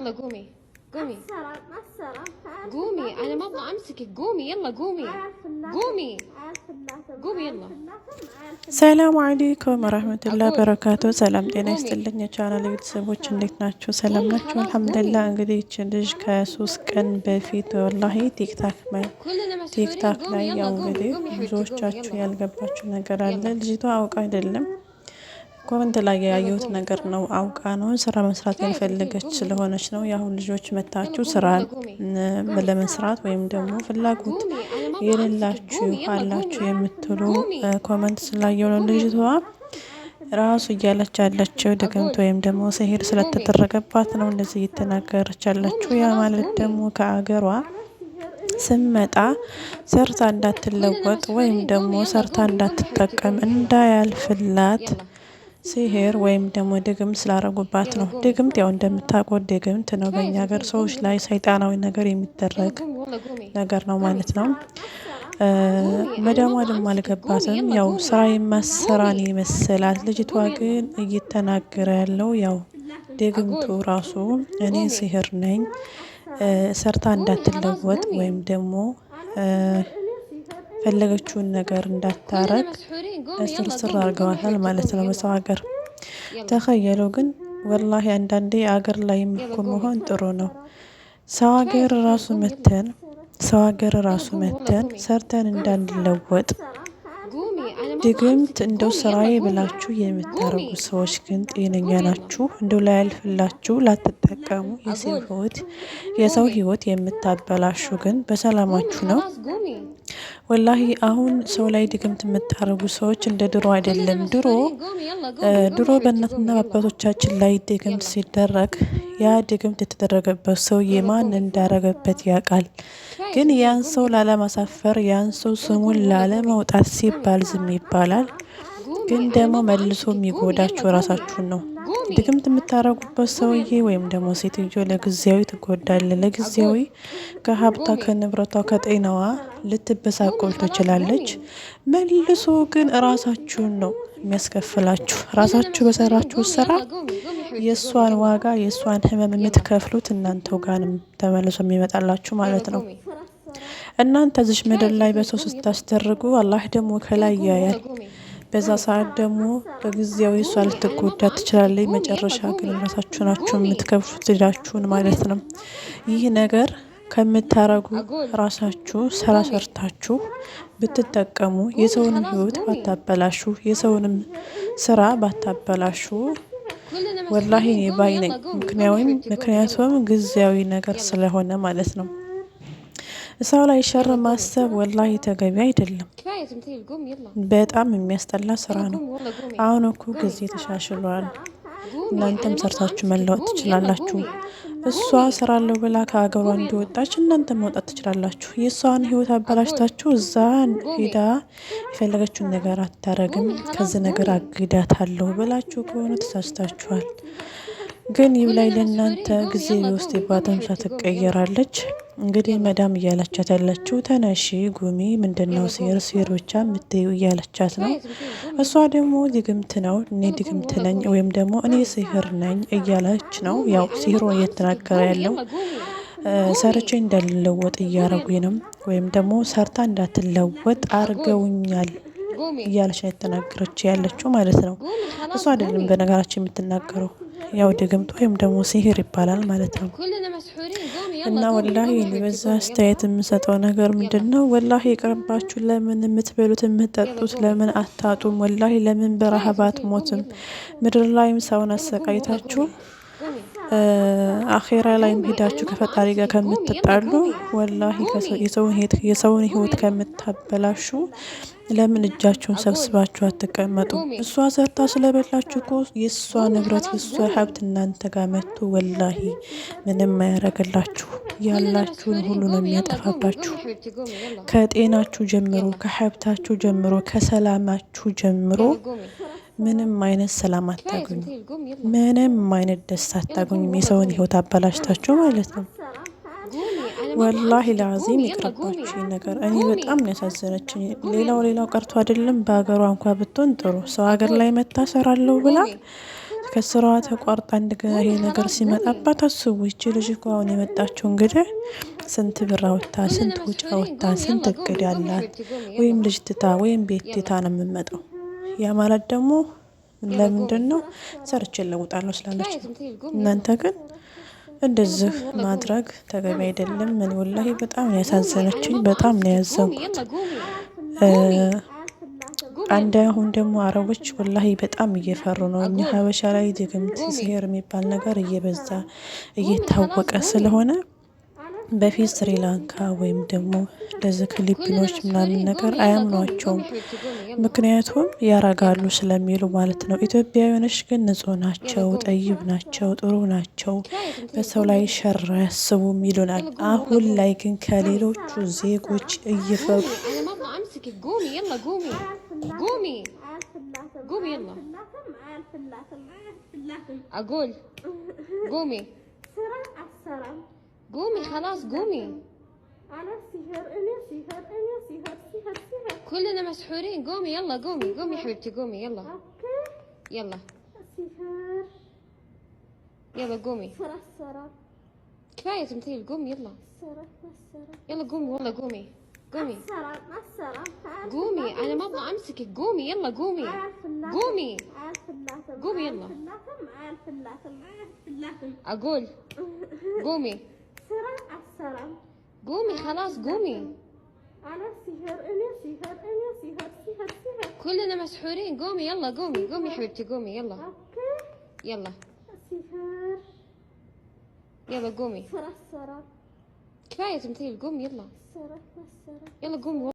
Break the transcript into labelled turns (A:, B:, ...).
A: يلا قومي قومي قومي، انا ما ابغى امسكك. قومي يلا قومي قومي قومي يلا.
B: ሰላም አለይኩም ወራህመቱላሂ ወበረካቱ። ሰላም ጤና ይስጥልኝ የቻናል ቤተሰቦች እንዴት ናችሁ? ሰላም ናችሁ? አልሐምዱሊላህ። እንግዲህ እቺ ልጅ ከ3 ቀን በፊት ወላሂ ቲክታክ ላይ ያው እንግዲህ ብዙዎቻችሁ ያልገባችሁ ነገር አለ። ልጅቷ አውቃ አይደለም ኮመንት ላይ ያየሁት ነገር ነው። አውቃ ነው ስራ መስራት ያልፈለገች ስለሆነች ነው። ያሁን ልጆች መታችሁ ስራ ለመስራት ወይም ደግሞ ፍላጎት የሌላችሁ አላችሁ የምትሉ ኮመንት ስላየው ነው ልጅቷ ራሱ እያለች ያለችው ድግምት ወይም ደግሞ ሲህር ስለተደረገባት ነው እንደዚህ እየተናገረች ያለችው። ያ ማለት ደግሞ ከአገሯ ስመጣ ሰርታ እንዳትለወጥ ወይም ደግሞ ሰርታ እንዳትጠቀም እንዳያልፍላት ሲህር ወይም ደግሞ ድግምት ስላረጉባት ነው። ድግምት ያው እንደምታውቁት ድግምት ነው በእኛ ሀገር ሰዎች ላይ ሰይጣናዊ ነገር የሚደረግ ነገር ነው ማለት ነው። መዳሟ ደግሞ አልገባትም። ያው ስራ የማሰራን ይመስላል። ልጅቷ ግን እየተናገረ ያለው ያው ድግምቱ ራሱ እኔ ሲህር ነኝ ሰርታ እንዳትለወጥ ወይም ደግሞ ፈለገችውን ነገር እንዳታረግ ስርስር አድርገዋታል ማለት ነው በሰው ሀገር። ተኸየሉ ግን ወላሂ አንዳንዴ አገር ላይ እኮ መሆን ጥሩ ነው። ሰው ሀገር ራሱ መተን ሰርተን እንዳንለወጥ ድግምት እንደው ስራዬ ብላችሁ የምታረጉ ሰዎች ግን ጤነኛ ናችሁ? እንደው ላያልፍላችሁ ላትጠቀሙ የሰው ህይወት የምታበላሹ ግን በሰላማችሁ ነው። ወላሂ አሁን ሰው ላይ ድግምት የምታረጉ ሰዎች እንደ ድሮ አይደለም። ድሮ በእናትና አባቶቻችን ላይ ድግምት ሲደረግ ያ ድግምት የተደረገበት ሰውዬ ማን እንዳረገበት ያውቃል። ግን ያን ሰው ላለማሳፈር ያን ሰው ስሙን ላለማውጣት ሲባል ዝም ይባላል። ግን ደግሞ መልሶ የሚጎዳችሁ ራሳችሁን ነው። ድግምት የምታረጉበት ሰውዬ ወይም ደግሞ ሴትዮ ለጊዜያዊ ትጎዳለ። ለጊዜያዊ ከሀብታ ከንብረቷ ከጤናዋ ልትበሳቆል ትችላለች። መልሶ ግን ራሳችሁን ነው የሚያስከፍላችሁ። ራሳችሁ በሰራችሁ ስራ የእሷን ዋጋ የእሷን ህመም የምትከፍሉት እናንተው ጋርም ተመልሶ የሚመጣላችሁ ማለት ነው። እናንተ እዚህ ምድር ላይ በሰው ስታስደርጉ አላህ ደግሞ ከላይ ያያል። በዛ ሰዓት ደግሞ በጊዜያዊ እሷ ልትጎዳ ትችላለች። መጨረሻ ግን ራሳችሁ ናችሁ የምትከፍሉት እዳችሁን ማለት ነው። ይህ ነገር ከምታረጉ ራሳችሁ ስራ ሰርታችሁ ብትጠቀሙ የሰውንም ህይወት ባታበላሹ የሰውንም ስራ ባታበላሹ ወላሂ እኔ ባይ ነኝ። ምክንያቱም ጊዜያዊ ነገር ስለሆነ ማለት ነው። ሰው ላይ ሸር ማሰብ ወላሂ ተገቢ አይደለም። በጣም የሚያስጠላ ስራ ነው። አሁን እኮ ጊዜ ተሻሽሏል። እናንተም ሰርታችሁ መለወጥ ትችላላችሁ። እሷ ስራለሁ ብላ ከሀገሯ እንዲወጣች እናንተም መውጣት ትችላላችሁ። የእሷን ህይወት አበላሽታችሁ እዛ ሄዳ የፈለገችውን ነገር አታረግም ከዚህ ነገር አግዳታለሁ ብላችሁ ከሆነ ተሳስታችኋል። ግን ይብላይ ለእናንተ ጊዜ ቢወስድ ይባትም እሷ ትቀየራለች። እንግዲህ መዳም እያለቻት ያለችው ተነሺ ጉሚ ምንድነው ሲር ብቻ የምትዩ እያለቻት ነው። እሷ ደግሞ ድግምት ነው እኔ ድግምት ነኝ ወይም ደግሞ እኔ ሲህር ነኝ እያለች ነው። ያው ሲህሮ እየተናገረ ያለው ሰርቼ እንዳልለወጥ እያረጉኝ ነው ወይም ደግሞ ሰርታ እንዳትለወጥ አርገውኛል እያለች የተናገረች ያለችው ማለት ነው። እሷ አይደለም በነገራችን የምትናገረው ያው ድግምት ወይም ደግሞ ሲህር ይባላል ማለት ነው። እና ወላሂ በዛ አስተያየት የምሰጠው ነገር ምንድነው? ወላሂ ይቅርባችሁ። ለምን የምትበሉት የምትጠጡት ለምን አታጡም? ወላሂ ለምን በረሃብ አትሞትም? ምድር ላይም ሰውን አሰቃይታችሁ አኼራ ላይም ሄዳችሁ ከፈጣሪ ጋር ከምትጣሉ ወላሂ የሰውን ህይወት ከምታበላሹ ለምን እጃችሁን ሰብስባችሁ አትቀመጡ? እሷ ሰርታ ስለበላችሁ እኮ የእሷ ንብረት የእሷ ሀብት እናንተ ጋር መጥቶ ወላሂ ምንም አያረግላችሁ። ያላችሁን ሁሉ ነው የሚያጠፋባችሁ። ከጤናችሁ ጀምሮ ከሀብታችሁ ጀምሮ ከሰላማችሁ ጀምሮ ምንም አይነት ሰላም አታገኙ። ምንም አይነት ደስታ አታገኙም። የሰውን ህይወት አበላሽታችሁ ማለት ነው። ወላሂ ለአዚም ይቅርባችሁ ነገር። እኔ በጣም ነው ያሳዘነችኝ። ሌላው ቀርቶ አይደለም በሀገሯ እንኳን ብትሆን ጥሩ ሰው ሀገር ላይ መታሰራለሁ ብላ ከስራዋ ተቋርጣ እንደገና ይሄ ነገር ሲመጣባት አስቡ። ይቺ ልጅ እኮ አሁን የመጣችው እንግዲህ ስንት ብር አወጣ፣ ስንት ውጭ አወጣ፣ ስንት እቅድ ያላት ወይም ልጅ ትታ ወይም ቤት ትታ ነው የምመጣው። ያ ማለት ደግሞ ለምንድን ነው ሰርቼ እለውጣለሁ ስላለች። እናንተ ግን እንደዚህ ማድረግ ተገቢ አይደለም። ምን ወላሂ በጣም ነው ያሳዘነችኝ፣ በጣም ነው ያዘንኩት። አንድ አሁን ደግሞ አረቦች ወላሂ በጣም እየፈሩ ነው። እኛ ሀበሻ ላይ ድግምት ሲሄር የሚባል ነገር እየበዛ እየታወቀ ስለሆነ በፊት ስሪላንካ ወይም ደግሞ እንደዚህ ፊሊፒኖች ምናምን ነገር አያምኗቸውም። ምክንያቱም ያረጋሉ ስለሚሉ ማለት ነው። ኢትዮጵያውያኖች ግን ንጹህ ናቸው፣ ጠይብ ናቸው፣ ጥሩ ናቸው፣ በሰው ላይ ሸር አያስቡም ይሉናል። አሁን ላይ ግን ከሌሎቹ ዜጎች እየፈሩ
A: قومي خلاص قومي. أنا سهر أنا سهر أنا سهر سهر سهر كلنا مسحورين. قومي يلا قومي قومي حبيبتي قومي يلا. أوكي يلا سهر يلا قومي. سرة كفاية تمثيل. قومي يلا سرة يلا قومي والله قومي قومي قومي. أنا ما أبغى أمسكك. قومي يلا قومي قومي قومي يلا أقول قومي قومي خلاص قومي. أنا سهر أنا سهر أنا سهر سهر سهر كلنا مسحورين. قومي يلا قومي قومي حبيبتي قومي يلا. أوكي يلا سهر يلا قومي. سرة كفاية تمثيل. قومي يلا يلا قومي.